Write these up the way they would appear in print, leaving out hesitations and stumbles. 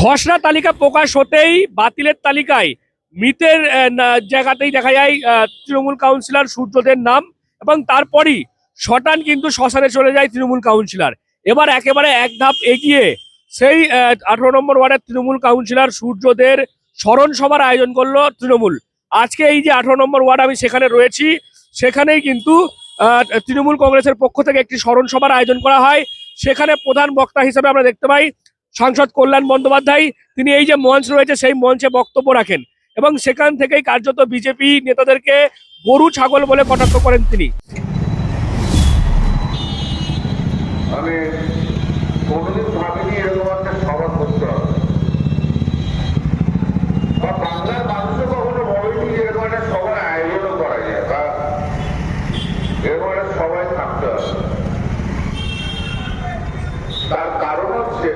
খসড়া তালিকা প্রকাশ হতেই বাতিলের তালিকায় মৃতের জায়গাতেই দেখা যায় তৃণমূল কাউন্সিলর সূর্যদের নাম, এবং তারপরই শটান কিন্তু শ্মশানে চলে যায় তৃণমূল কাউন্সিলর। এবার একেবারে এক ধাপ এগিয়ে সেই 18 নম্বর ওয়ার্ডের তৃণমূল কাউন্সিলর সূর্যদের স্মরণ সভার আয়োজন করলো তৃণমূল। আজকে এই যে 18 নম্বর ওয়ার্ড আমি সেখানে রয়েছি, সেখানেই কিন্তু তৃণমূল কংগ্রেসের পক্ষ থেকে একটি স্মরণ সভার আয়োজন করা হয়। সেখানে প্রধান বক্তা হিসেবে আমরা দেখতে পাই সাংসদ কল্যাণ বন্দ্যোপাধ্যায়। তিনি এই যে মঞ্চ রয়েছে সেই মঞ্চে বক্তব্য রাখেন এবং সেখান থেকেই কার্যত বিজেপি নেতাদেরকে গরু ছাগল বলে কটাক্ষ করেন তিনি। আমি কোনোদিন ভাবিনি এরকম একটা সভা করতে হবে, বা বাংলার মানুষও কখনো বলেনি যে এরকম একটা সভার আয়োজনও করা যায় বা এরকম একটা সবাই থাকতে হবে। তার কারণ হচ্ছে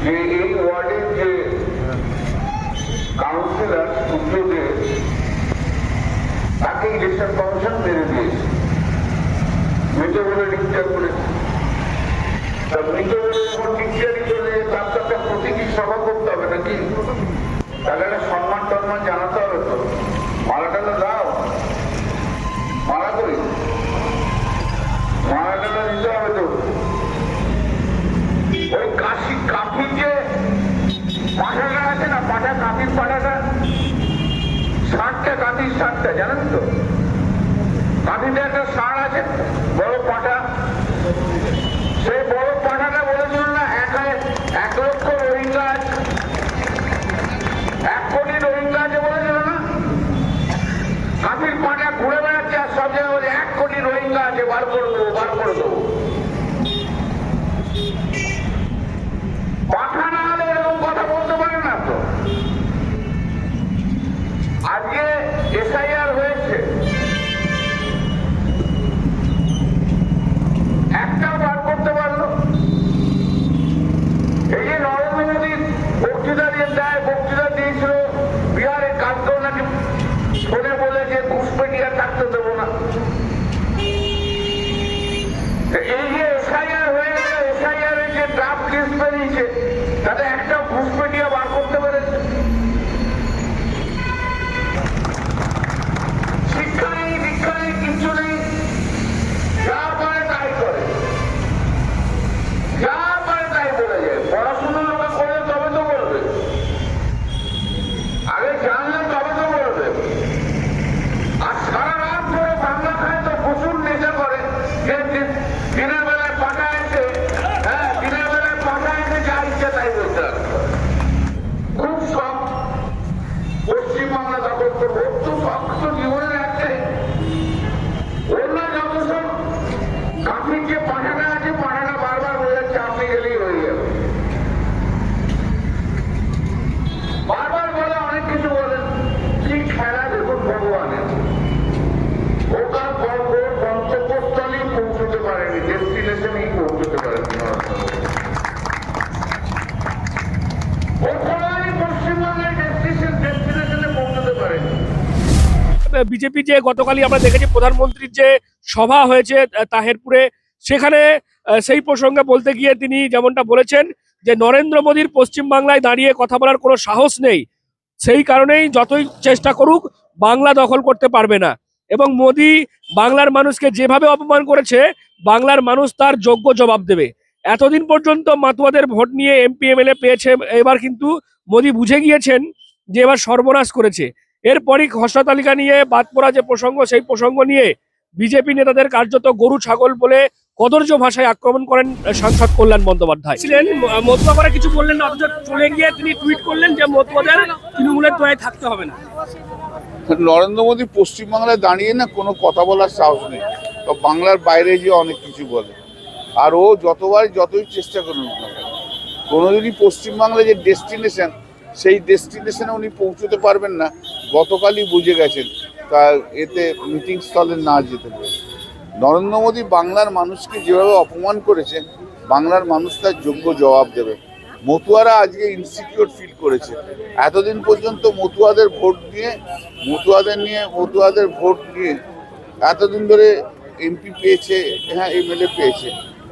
যে এই ওয়ার্ডের যে কাউন্সিলর সূর্যদেব, তাকে ইলেকশন কমিশন মেরে দিয়েছে, মৃত বলে ডিক্লেয়ার করেছে। মৃত বলে যখন ডিক্লেয়ারই চলে যায় তার তো একটা প্রতীকী সভা করতে হবে নাকি? তাহলে একটা সম্মান টম্মান জানাতে হবে তো। মালাটা দাও, মালা করি, মালাটা দিতে হবে তো। ওই কাফির যে পাঠাটা আছে না, কাফির পাঠাটা 60টা কাফির, 60টা জানেন তো? কাফিতে একটা ষাঁড় আছে, বড় পাঠা। সেই বড় পাঠাটা বলেছিল না 1 লক্ষ রোহিঙ্গা আছে, 1 কোটি রোহিঙ্গা আছে বলেছিল না? কাফির পাঠা ঘুরে বেড়াচ্ছে আর সব জায়গায় বলে 1 কোটি রোহিঙ্গা আছে, বার করে দেবো, বার করে দেবো। পাঠা না হলে এরকম কথা বলতে পারে না তো। আজকে এসআইআর হয়েছে, একটাও বার করতে পারলো। এই যে নরেন্দ্র মোদী বক্তৃতা দিয়েছিল বিহারে, কালকেও নাকি ফোনে বলে যে ঘুষপেটিয়া থাকতে দেবো না। এই যে এসআইআর হয়ে গেল, এসআইআর এর যে ড্রাফট লিস্ট বেরিয়েছে তাতে একটা ঘুষপেটিয়া বার করতে পেরেছে। শিক্ষা নেই, দীক্ষা নেই, কিছু নেই, যা পারে তাই করে, যা পারে তাই বলে যায়। পড়াশোনার লোকে করলে তবে তো বলবে, আগে জানলে তবে তো বলবে। আর সারা রাত ধরে বাংলা খায় তো প্রচুর নেশা করে। দিনের বেলায় পাঠা এসে, হ্যাঁ দিনের বেলায় পাঠা এসে যা ইচ্ছে তাই বলতে হবে। খুব শখ পশ্চিমবাংলা দখল করবো, তো শখ তো জীবনের একটাই। অন্য যত সব কাফির যে পাঠাটা আছে, পাঠাটা বারবার বলে যাচ্ছে আপনি গেলেই হয়ে যাবে, বারবার বলে, অনেক কিছু বলেন। কি খেলা দেখুন ভগবানের, ওটা গন্তব্যস্থলেই পৌঁছতে পারেনি, ডেস্টিনেশনেই পৌঁছতে পারেনি। পশ্চিমবঙ্গের ডেস্টিনেশনে পৌঁছতে পারেনি। বিজেপি যে গতকালই আমরা দেখেছি প্রধানমন্ত্রীর যে সভা হয়েছে তাহেরপুরে, সেখানে সেই প্রসঙ্গে বলতে গিয়ে তিনি যেমনটা বলেছেন যে নরেন্দ্র মোদীর পশ্চিমবাংলায় দাঁড়িয়ে কথা বলার কোনো সাহস নেই, সেই কারণেই যতই চেষ্টা করুক বাংলা দখল করতে পারবে না। এবং মোদী বাংলার মানুষকে যেভাবে অপমান করেছে, বাংলার মানুষ তার যোগ্য জবাব দেবে। এতদিন পর্যন্ত মাতুয়াদের ভোট নিয়ে এমপি এমএলএ পেয়েছে, এবার কিন্তু মোদী বুঝে গিয়েছেন যে এবার সর্বনাশ করেছে। এরপরই খসড়া তালিকা নিয়ে বাদ পড়া যে প্রসঙ্গ, সেই প্রসঙ্গ নিয়ে বিজেপি নেতাদের কার্যত গরু ছাগল বলে কদর্য ভাষায় আক্রমণ করেন সাংসদ কল্যাণ বন্দ্যোপাধ্যায়। ছিলেন মতুয়া করে কিছু বললেন না, অথচ চলে গিয়ে তিনি টুইট করলেন যে মতুয়াদের তৃণমূলের দোয়ায় থাকতে হবে না। নরেন্দ্র মোদী পশ্চিমবাংলায় দাঁড়িয়ে না কোনো কথা বলার সাহস নেই, তো বাংলার বাইরে গিয়ে অনেক কিছু বলে। আর ও যতই চেষ্টা করুন না, কোনোদিনই পশ্চিমবাংলায় যে ডেস্টিনেশন, সেই ডেস্টিনেশনে উনি পৌঁছতে পারবেন না। গতকালই বুঝে গেছেন, তা এতে মিটিং স্থলে না যেতে পারে। নরেন্দ্র মোদী বাংলার মানুষকে যেভাবে অপমান করেছে, বাংলার মানুষ তার যোগ্য জবাব দেবে। মতুয়ারা আজকে ইনসিকিউর ফিল করেছে। এতদিন পর্যন্ত মতুয়াদের ভোট নিয়ে এতদিন ধরে এমপি পেয়েছে, হ্যাঁ এমএলএ পেয়েছে।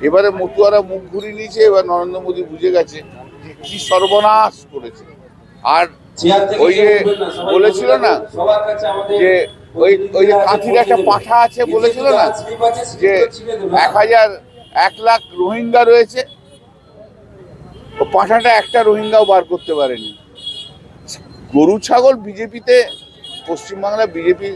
এবারে মতুয়ারা মুখ ঘুরিয়ে নিয়েছে। এবার নরেন্দ্র মোদী বুঝে গেছে কি সর্বনাশ করেছে। আর ওই যে বলেছিল না যে ওই যে কাঁথির একটা পাঠা আছে বলেছিল না যে 1,00,000 রোহিঙ্গা রয়েছে, ও পাঠাটা একটা রোহিঙ্গাও বার করতে পারেনি। গরু ছাগল বিজেপিতে, পশ্চিমবাংলা বিজেপি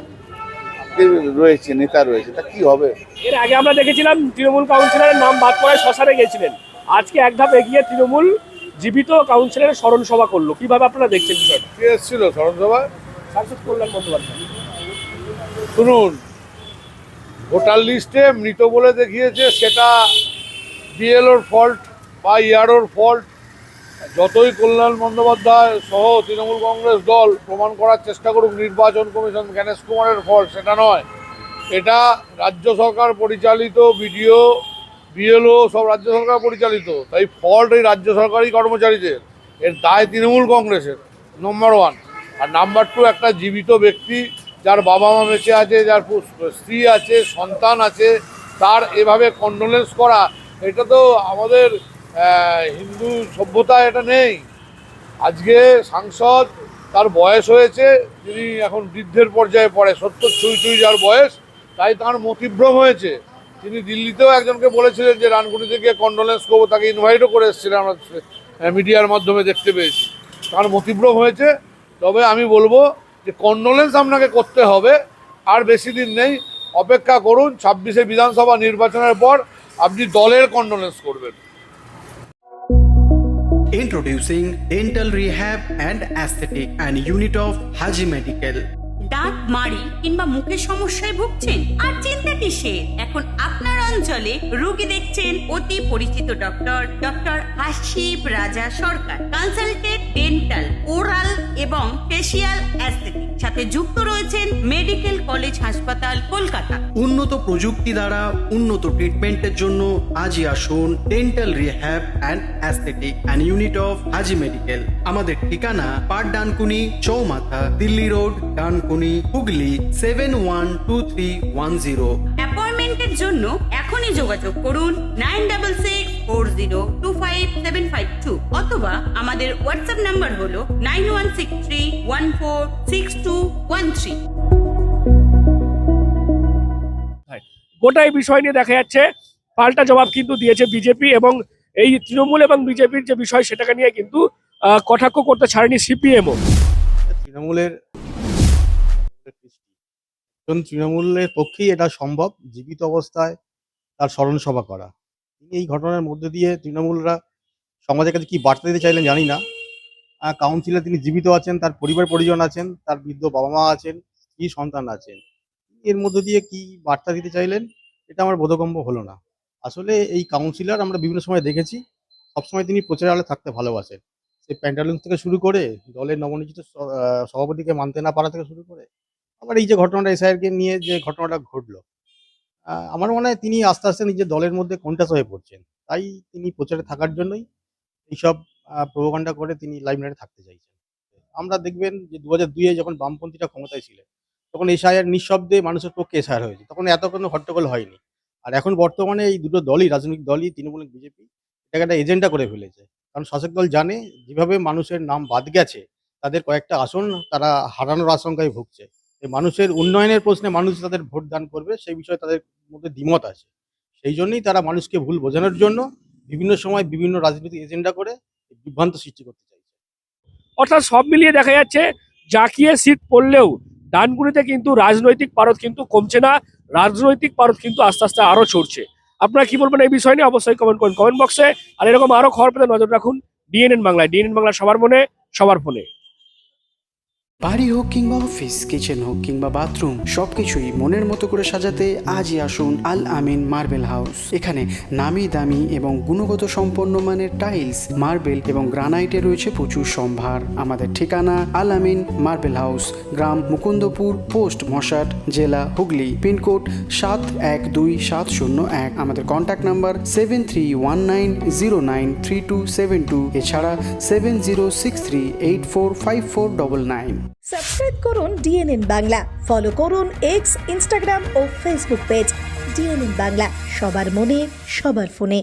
রয়েছে, নেতা রয়েছে, তা কি হবে? এর আগে আমরা দেখেছিলাম তৃণমূল কাউন্সিলরের নাম বাদ পড়ায় শ্মশানে গেছিলেন, আজকে এক ধাপ এগিয়ে তৃণমূল জীবিত কাউন্সিলরের স্মরণ সভা করলো, কিভাবে আপনারা দেখছেন বিষয়টা? কে এসেছিল স্মরণ সভায়? সাংসদ কল্যাণ বন্দ্যোপাধ্যায়। শুনুন, ভোটার লিস্টে মৃত বলে দেখিয়েছে, সেটা বিএলওর ফল্ট বা ইয়ারোর ফল্ট। যতই কল্যাণ বন্দ্যোপাধ্যায় সহ তৃণমূল কংগ্রেস দল প্রমাণ করার চেষ্টা করুক নির্বাচন কমিশন জ্ঞানেশ কুমারের ফল্ট, সেটা নয়। এটা রাজ্য সরকার পরিচালিত, বিডিও বিএলও সব রাজ্য সরকার পরিচালিত, তাই ফল্ট এই রাজ্য সরকারি কর্মচারীদের। এর দায় তৃণমূল কংগ্রেসের, নম্বর 1। আর নাম্বার 2, একটা জীবিত ব্যক্তি যার বাবা মা বেঁচে আছে, যার স্ত্রী আছে, সন্তান আছে, তার এভাবে কন্ডোলেন্স করা, এটা তো আমাদের হিন্দু সভ্যতায় এটা নেই। আজকে সাংসদ, তার বয়স হয়েছে, তিনি এখন বৃদ্ধের পর্যায়ে পড়ে, 70 ছুঁই যার বয়স, তাই তার মতিভ্রম হয়েছে। তিনি দিল্লিতেও একজনকে বলেছিলেন যে রানকুনিতে গিয়ে কন্ডোলেন্স করবো, তাকে ইনভাইটও করে এসেছিলেন, আমরা মিডিয়ার মাধ্যমে দেখতে পেয়েছি। তার মতিভ্রম হয়েছে। তবে আমি বলবো যে কন্ডোলেন্স আপনাকে করতে হবে, আর বেশি দিন নেই, অপেক্ষা করুন। 26শে বিধানসভা নির্বাচনের পর আপনি দলের কন্ডোলেন্স করবেন। Introducing Dental Rehab and Aesthetic and Unit of Haji Medical. দাঁত মাড়ি কিংবা মুখের সমস্যায় ভুগছেন? আর চিন্তা কিসের, এখন আপনার অঞ্চলে রোগী দেখছেন অতি পরিচিত ডক্টর হাসিব রাজা সরকার। কনসালটেন্ট ডেন্টাল, ওরাল এবং ফেসিয়াল অ্যাস্থেটিক, সাথে যুক্ত রয়েছেন মেডিকেল কলেজ হাসপাতাল, কলকাতা। উন্নত প্রযুক্তি দ্বারা উন্নত ট্রিটমেন্টের জন্য আজই আসুন dental rehab and aesthetic and unit of Haji medical. আমাদের ঠিকানা পাট ডানকুনি চৌমাথা, দিল্লি রোড, ডানকুনি, হুগলি 712310। অ্যাপয়েন্টমেন্টের জন্য এখনই যোগাযোগ করুন 9640255752 অথবা আমাদের হোয়াটসঅ্যাপ নাম্বার হলো 9163146213। গোটা এই বিষয় নিয়ে দেখা যাচ্ছে পাল্টা জবাব কিন্তু দিয়েছে বিজেপি, এবং এই তৃণমূল এবং বিজেপির যে বিষয় সেটাকে নিয়ে কিন্তু কটাক্ষ করতে ছাড়েনি সিপিএমও। তৃণমূলের তৃণমূলের পক্ষেই এটা সম্ভব জীবিত অবস্থায় তার স্মরণ সভা করা। তিনি এই ঘটনার মধ্যে দিয়ে তৃণমূলরা সমাজের কাছে কি বার্তা দিতে চাইলেন জানি না। কাউন্সিলর তিনি জীবিত আছেন, তার পরিবার পরিজন আছেন, তার বৃদ্ধ বাবা মা আছেন, কি সন্তান আছেন, এর মধ্যে দিয়ে কি বার্তা দিতে চাইলেন এটা আমার বোধগম্য হলো না। আসলে এই কাউন্সিলর আমরা বিভিন্ন সময় দেখেছি, সবসময় তিনি প্রচার আলে থাকতে ভালোবাসেন। সেই প্যান্টালুন্স থেকে শুরু করে দলের নবনির্বাচিত সভাপতিকে মানতে না পারা থেকে শুরু করে আবার এই যে ঘটনাটা এসআইআরকে নিয়ে যে ঘটনাটা ঘটলো, আমার মনে হয় তিনি আস্তে আস্তে নিজের দলের মধ্যে কন্টাস হয়ে পড়ছেন। তাই তিনি প্রচারে থাকার জন্যই এইসব প্রোপাগান্ডা করে তিনি লাইমলাইটে থাকতে চাইছেন। আমরা দেখবেন যে 2002-এ যখন বামপন্থীরা ক্ষমতায় ছিলেন তখন এসআইআর নিঃশব্দে মানুষের পক্ষে এসআইআর হয়েছে, তখন এত কোনো হট্টগোল হয়নি। আর এখন বর্তমানে এই দুটো দলই, রাজনৈতিক দলই, তৃণমূল বিজেপি, এটাকে একটা এজেন্ডা করে ফেলেছে। কারণ শাসক দল জানে যেভাবে মানুষের নাম বাদ গেছে, তাদের কয়েকটা আসন তারা হারানোর আশঙ্কায় ভুগছে। এই মানুষের উন্নয়নের প্রশ্নে মানুষ তাদের ভোট দান করবে সেই বিষয়ে তাদের মধ্যে দ্বিমত আছে। সেই জন্যই তারা মানুষকে ভুল বোঝানোর জন্য বিভিন্ন সময় বিভিন্ন রাজনৈতিক এজেন্ডা করে বিভ্রান্ত সৃষ্টি করতে চাইছে। অর্থাৎ সব মিলিয়ে দেখা যাচ্ছে জাকিয়ে শীত পড়লেও ডানকুনিতে কিন্তু রাজনৈতিক পারদ কিন্তু কমছে না, রাজনৈতিক পারদ কিন্তু আস্তে আস্তে আরো চড়ছে। আপনারা কি বলবেন এই বিষয় নিয়ে অবশ্যই কমেন্ট করুন কমেন্ট বক্সে। আর এরকম আরো খবর পেতে নজর রাখুন ডিএনএন বাংলায়। ডিএনএন বাংলা সবার মনে, সবার ফোনে। বাড়ি হোক কিংবা অফিস, কিচেন হোক কিংবা বাথরুম, সবকিছুই মনের মতো করে সাজাতে আজই আসুন আল আমিন মার্বেল হাউস। এখানে নামি দামি এবং গুণগত সম্পন্ন মানের টাইলস, মার্বেল এবং গ্রানাইটে রয়েছে প্রচুর সম্ভার। আমাদের ঠিকানা আল আমিন মার্বেল হাউস, গ্রাম মুকুন্দপুর, পোস্ট মশাট, জেলা হুগলি, পিনকোড 712701। আমাদের কন্ট্যাক্ট নাম্বার 7319093272, এছাড়া 7063845499। সাবস্ক্রাইব করুন ডিএনএন বাংলা, ফলো করুন এক্স, ইনস্টাগ্রাম ও ফেসবুক পেজ ডিএনএন বাংলা। সবার মনে, সবার ফোনে।